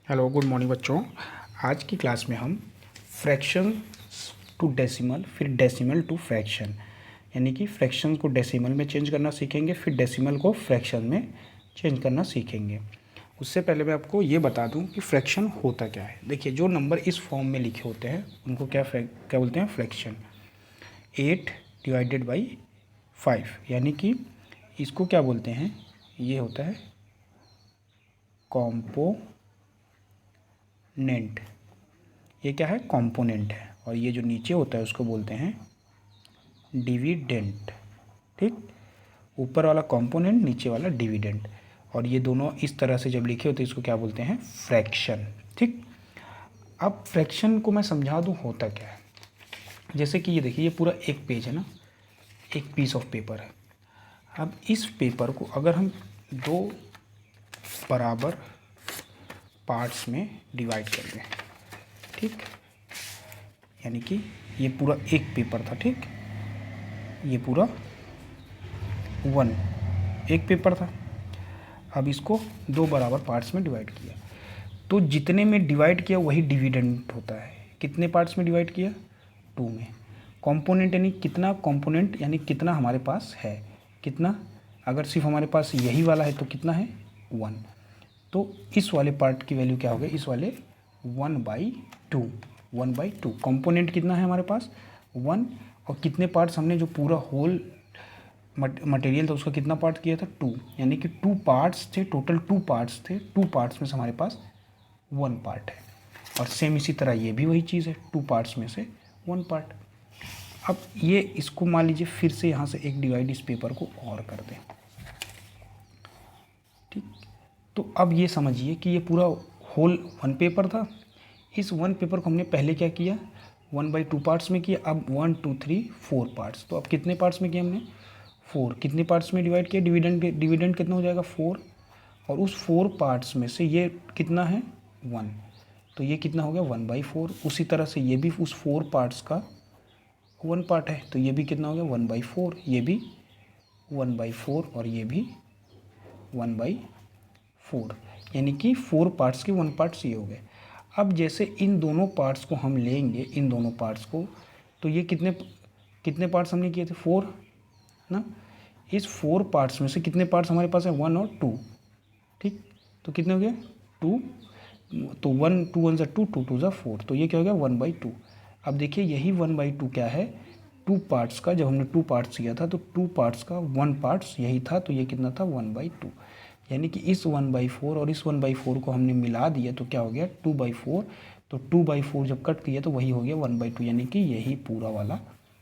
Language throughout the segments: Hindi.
हेलो गुड मॉर्निंग बच्चों। आज की क्लास में हम फ्रैक्शन टू डेसिमल, फिर डेसिमल टू फ्रैक्शन, यानी कि फ्रैक्शन को डेसिमल में चेंज करना सीखेंगे, फिर डेसिमल को फ्रैक्शन में चेंज करना सीखेंगे। उससे पहले मैं आपको ये बता दूं कि फ्रैक्शन होता क्या है। देखिए, जो नंबर इस फॉर्म में लिखे होते हैं उनको क्या बोलते हैं? फ्रैक्शन। 8 डिवाइडेड बाई 5, यानी कि इसको क्या बोलते हैं? ये होता है कॉम्पोनेंट। ये क्या है? कंपोनेंट है। और ये जो नीचे होता है उसको बोलते हैं डिविडेंड। ठीक, ऊपर वाला कंपोनेंट, नीचे वाला डिविडेंड। और ये दोनों इस तरह से जब लिखे होते हैं इसको क्या बोलते हैं? फ्रैक्शन। ठीक, अब फ्रैक्शन को मैं समझा दूँ होता क्या है। जैसे कि ये देखिए, ये पूरा एक पेज है ना, एक पीस ऑफ पेपर है। अब इस पेपर को अगर हम दो बराबर पार्ट्स में डिवाइड कर दें, ठीक, यानी कि ये पूरा एक पेपर था, ठीक, ये पूरा एक पेपर था। अब इसको दो बराबर पार्ट्स में डिवाइड किया, तो जितने में डिवाइड किया वही डिविडेंड होता है। कितने पार्ट्स में डिवाइड किया? 2 में। कंपोनेंट यानी कितना कंपोनेंट, यानी कितना हमारे पास है, कितना। अगर सिर्फ हमारे पास यही वाला है तो कितना है? 1। तो इस वाले पार्ट की वैल्यू क्या हो गई? इस वाले 1/2। 1/2 कंपोनेंट कितना है हमारे पास? 1। और कितने पार्ट्स हमने, जो पूरा होल मटेरियल था उसका कितना पार्ट किया था? 2, यानी कि 2 पार्ट्स थे, टोटल 2 पार्ट्स थे। 2 पार्ट्स में से हमारे पास 1 पार्ट है। और सेम इसी तरह ये भी वही चीज़ है, 2 पार्ट्स में से 1 पार्ट। अब ये इसको मान लीजिए फिर से यहाँ से एक डिवाइड इस पेपर को और कर दें, ठीक। तो अब ये समझिए कि ये पूरा होल 1 पेपर था। इस 1 पेपर को हमने पहले क्या किया? 1/2 पार्ट्स में किया। अब 1 2 3 4 पार्ट्स। तो अब कितने पार्ट्स में किया हमने? 4। कितने पार्ट्स में डिवाइड किया? डिविडेंड कितना हो जाएगा? 4। और उस 4 पार्ट्स में से ये कितना है? 1। तो ये कितना हो गया? 1/4। उसी तरह से ये भी उस 4 पार्ट्स का 1 पार्ट है, तो ये भी कितना हो गया? 1/4। ये भी 1/4 और ये भी 1/4, यानी कि 4 पार्ट्स के 1 पार्ट्स ये हो गए। अब जैसे इन दोनों पार्ट्स को हम लेंगे, इन दोनों पार्ट्स को, तो ये कितने कितने पार्ट्स हमने किए थे? 4 ना। इस 4 पार्ट्स में से कितने पार्ट्स हमारे पास है? 1 और 2, ठीक। तो कितने हो गए? 2। तो 1 2 1 2, 2 2 4, तो ये क्या हो गया? 1/2। अब देखिए, यही 1/2 क्या है? 2 पार्ट्स का। जब हमने 2 पार्ट्स किया था तो 2 पार्ट्स का 1 पार्ट्स यही था, तो ये कितना था? 1/2। यानी कि इस 1/4 और इस 1/4 को हमने मिला दिया तो क्या हो गया? 2/4। तो 2/4 जब कट दिया तो वही हो गया 1/2, यानी कि यही पूरा वाला,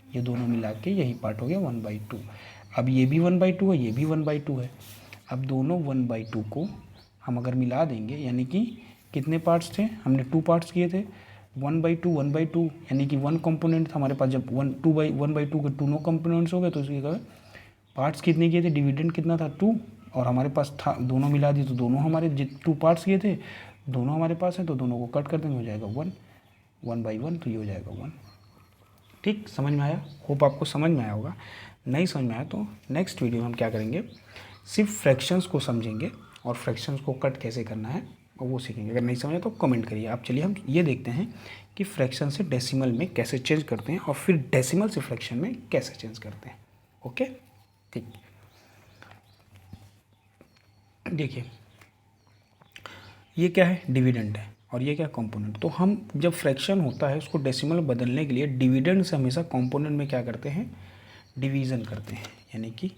ये दोनों मिला के यही पार्ट हो गया 1/2। अब ये भी 1/2 है, ये भी 1/2 है। अब दोनों 1/2 को हम अगर मिला देंगे, यानी कि कितने पार्ट्स थे? हमने 2 पार्ट्स किए थे। 1/2 1/2, यानी कि 1 कंपोनेंट था हमारे पास। जब 1/2 के दोनों कंपोनेंट्स हो गए तो इसके पार्ट्स कितने किए थे? डिविडेंड कितना था? 2। और हमारे पास था, दोनों मिला दिए तो दोनों हमारे 2 पार्ट्स किए थे, दोनों हमारे पास हैं, तो दोनों को कट कर देंगे, हो जाएगा 1। 1/1, तो ये हो जाएगा 1। ठीक, समझ में आया? होप आपको समझ में आया होगा। नहीं समझ में आया तो नेक्स्ट वीडियो में हम क्या करेंगे? सिर्फ फ्रैक्शंस को समझेंगे और फ्रैक्शंस को कट कैसे करना है और वो सीखेंगे। अगर नहीं समझा तो कमेंट करिए आप। चलिए हम ये देखते हैं कि फ्रैक्शन से डेसिमल में कैसे चेंज करते हैं और फिर डेसिमल से फ्रैक्शन में कैसे चेंज करते हैं। ओके, ठीक। देखिए, ये क्या है? डिविडेंड है। और ये क्या? कंपोनेंट। तो हम जब फ्रैक्शन होता है उसको डेसिमल बदलने के लिए डिविडेंड से हमेशा कंपोनेंट में क्या करते हैं? डिवीज़न करते हैं, यानी कि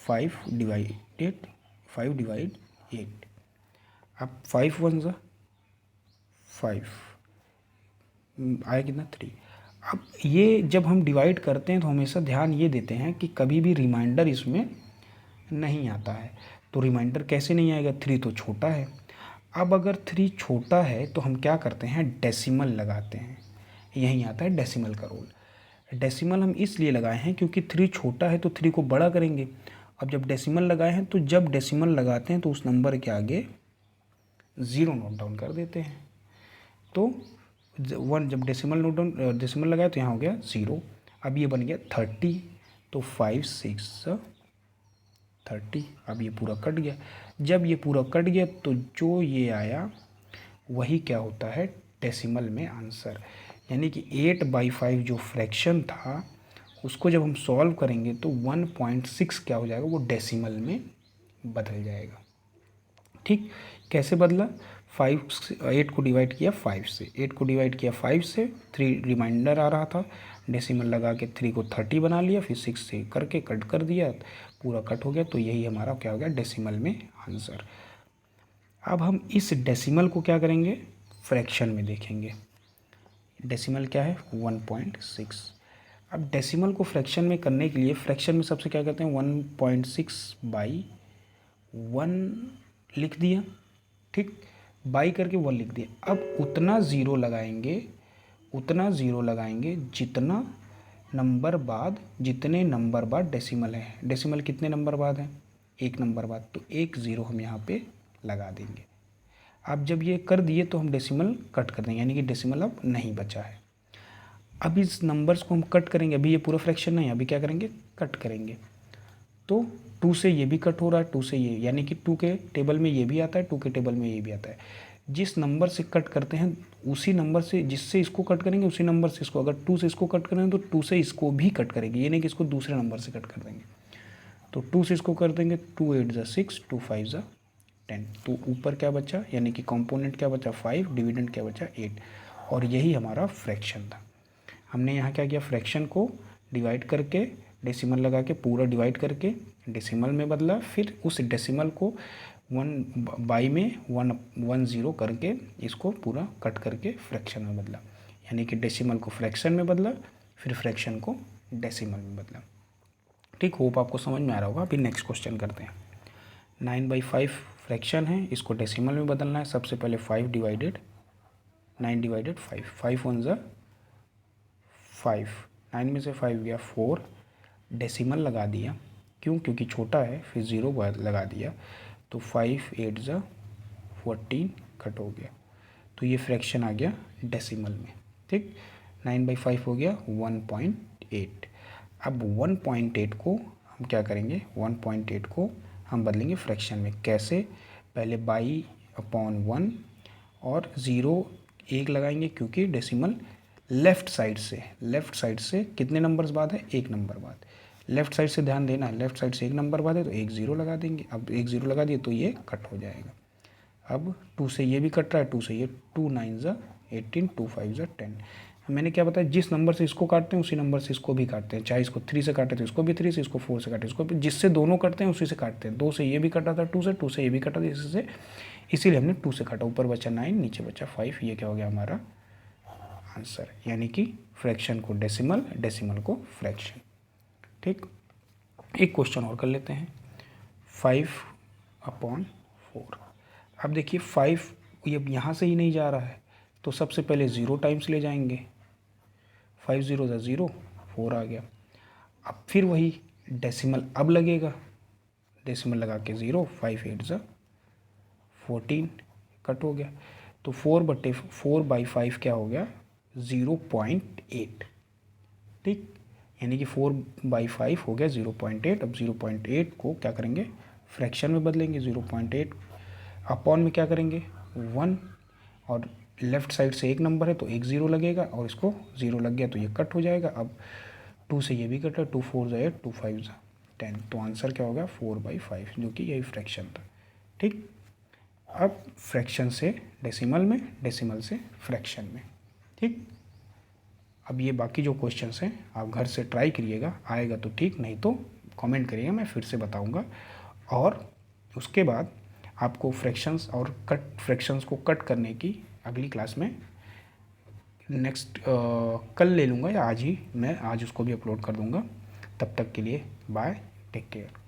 5/8। अब 5 1 ज़ा 5, आया कितना? 3। अब ये जब हम डिवाइड करते हैं तो हमेशा ध्यान ये देते हैं कि कभी भी रिमाइंडर इसमें नहीं आता है। तो रिमाइंडर कैसे नहीं आएगा? 3 तो छोटा है। अब अगर 3 छोटा है तो हम क्या करते हैं? डेसिमल लगाते हैं। यहीं आता है डेसिमल का रोल। डेसिमल हम इसलिए लगाए हैं क्योंकि 3 छोटा है तो 3 को बड़ा करेंगे। अब जब डेसिमल लगाए हैं तो जब डेसिमल लगाते हैं तो उस नंबर के आगे 0 नोट डाउन कर देते हैं। तो 1 जब डेसिमल लगाए तो यहाँ हो गया 0। अब ये बन गया 30। तो 5 6 30। अब ये पूरा कट गया। जब ये पूरा कट गया तो जो ये आया वही क्या होता है डेसिमल में आंसर। यानी कि 8/5 जो फ्रैक्शन था उसको जब हम सॉल्व करेंगे तो 1.6 क्या हो जाएगा, वो डेसिमल में बदल जाएगा। ठीक, कैसे बदला, 8 को डिवाइड किया 5 से, 8 को डिवाइड किया 5 से, 3 रिमाइंडर आ रहा था, डेसिमल लगा के 3 को 30 बना लिया, फिर 6 से करके कट कर दिया, पूरा कट हो गया। तो यही हमारा क्या हो गया डेसिमल में आंसर। अब हम इस डेसिमल को क्या करेंगे, फ्रैक्शन में देखेंगे। डेसिमल क्या है 1.6। अब डेसिमल को फ्रैक्शन में करने के लिए फ्रैक्शन में सबसे क्या करते हैं 1.6/1 लिख दिया, ठीक, बाई करके 1 लिख दिया। अब उतना ज़ीरो लगाएंगे जितने नंबर बाद डेसिमल है। डेसिमल कितने नंबर बाद है, 1 नंबर बाद, तो 1 ज़ीरो हम यहाँ पे लगा देंगे। अब जब ये कर दिए तो हम डेसिमल कट कर देंगे, यानी कि डेसिमल अब नहीं बचा है। अब इस नंबर्स को हम कट करेंगे, अभी ये पूरा फ्रैक्शन नहीं है, अभी क्या करेंगे कट करेंगे। तो 2 से ये भी कट हो रहा है, 2 से ये, यानी कि 2 के टेबल में ये भी आता है, 2 के टेबल में ये भी आता है। जिस नंबर से कट करते हैं उसी नंबर से, जिससे इसको कट करेंगे उसी नंबर से इसको, अगर 2 से इसको कट करेंगे तो 2 से इसको भी कट करेंगे, ये नहीं कि इसको दूसरे नंबर से कट कर देंगे। तो 2 से इसको कर देंगे, 2 8 ज़ा 6, 2 5 ज़ा 10, तो ऊपर क्या बचा, यानी कि कंपोनेंट क्या बचा 5, डिविडेंड क्या बचा 8, और यही हमारा फ्रैक्शन था। हमने यहाँ क्या किया, फ्रैक्शन को डिवाइड करके डेसिमल लगा के पूरा डिवाइड करके डेसिमल में बदला, फिर उस डेसिमल को 1 में 1 करके इसको पूरा कट करके फ्रैक्शन में बदला, यानी कि डेसिमल को फ्रैक्शन में बदला, फिर फ्रैक्शन को डेसिमल में बदला। ठीक, होप आपको समझ में आ रहा होगा। अभी नेक्स्ट क्वेश्चन करते हैं। 9/5 फ्रैक्शन है, इसको डेसिमल में बदलना है। सबसे पहले 5 डिवाइडेड 9 डिवाइडेड 5, 5 1 ज़ा 5, 9 में से 5 गया 4, डेसिमल लगा दिया, क्यों, क्योंकि छोटा है, फिर 0 लगा दिया, तो 5 8 ज़ा 14 कट हो गया, तो ये फ्रैक्शन आ गया डेसिमल में। ठीक, 9/5 हो गया 1.8। अब 1.8 को हम क्या करेंगे, 1.8 को हम बदलेंगे फ्रैक्शन में। कैसे, पहले बाई/1 और 0 1 लगाएंगे, क्योंकि डेसिमल लेफ़्ट साइड से कितने नंबर्स बाद है, 1 नंबर बाद। लेफ़्ट साइड से ध्यान देना, लेफ़्ट साइड से 1 नंबर बाद है तो 1 0 लगा देंगे। अब 1 0 लगा दिए तो ये कट हो जाएगा। अब 2 से ये भी कट रहा है, 2 से ये, 2 9 ज़ा 18, 2 5 ज़ा 10। मैंने क्या बताया, जिस नंबर से इसको काटते हैं उसी नंबर से इसको भी काटते हैं, चाहे इसको 3 से काटे तो इसको भी 3 से, इसको 4 से काटे इसको भी, जिससे दोनों कटते हैं उसी से काटते हैं। 2 से ये भी कटा था 2 से ये भी कटा था इससे, इसीलिए हमने 2 से काटा। ऊपर बचा 9, नीचे बचा 5, ये क्या हो गया हमारा आंसर, यानी कि फ्रैक्शन को डेसिमल, डेसिमल को फ्रैक्शन। ठीक, एक क्वेश्चन और कर लेते हैं। 5/4। अब देखिए 5 ये यहाँ से ही नहीं जा रहा है, तो सबसे पहले 0 टाइम्स ले जाएंगे, 5 0 ज़ा 0, 4 आ गया। अब फिर वही डेसिमल अब लगेगा, डेसिमल लगा के 0, 5 8 ज़ा 14 कट हो गया, तो 4/5 क्या हो गया 0.8। ठीक, यानी कि 4/5 हो गया 0.8। अब 0.8 को क्या करेंगे, फ्रैक्शन में बदलेंगे। 0.8 अपॉन में क्या करेंगे 1, और लेफ़्ट साइड से 1 नंबर है तो 1 0 लगेगा, और इसको 0 लग गया तो ये कट हो जाएगा। अब 2 से ये भी कटा, 2 4 ज़ा 8, 2 5 ज़ा 10, तो आंसर क्या होगा 4/5, जो कि यही फ्रैक्शन था। ठीक, अब फ्रैक्शन से डेसिमल में, डेसिमल से फ्रैक्शन में। ठीक, अब ये बाकी जो क्वेश्चंस हैं आप घर से ट्राई करिएगा, आएगा तो ठीक, नहीं तो कमेंट करिएगा, मैं फिर से बताऊंगा। और उसके बाद आपको फ्रैक्शंस और फ्रैक्शंस को कट करने की अगली क्लास में नेक्स्ट कल ले लूँगा, या आज ही मैं आज उसको भी अपलोड कर दूँगा। तब तक के लिए बाय, टेक केयर।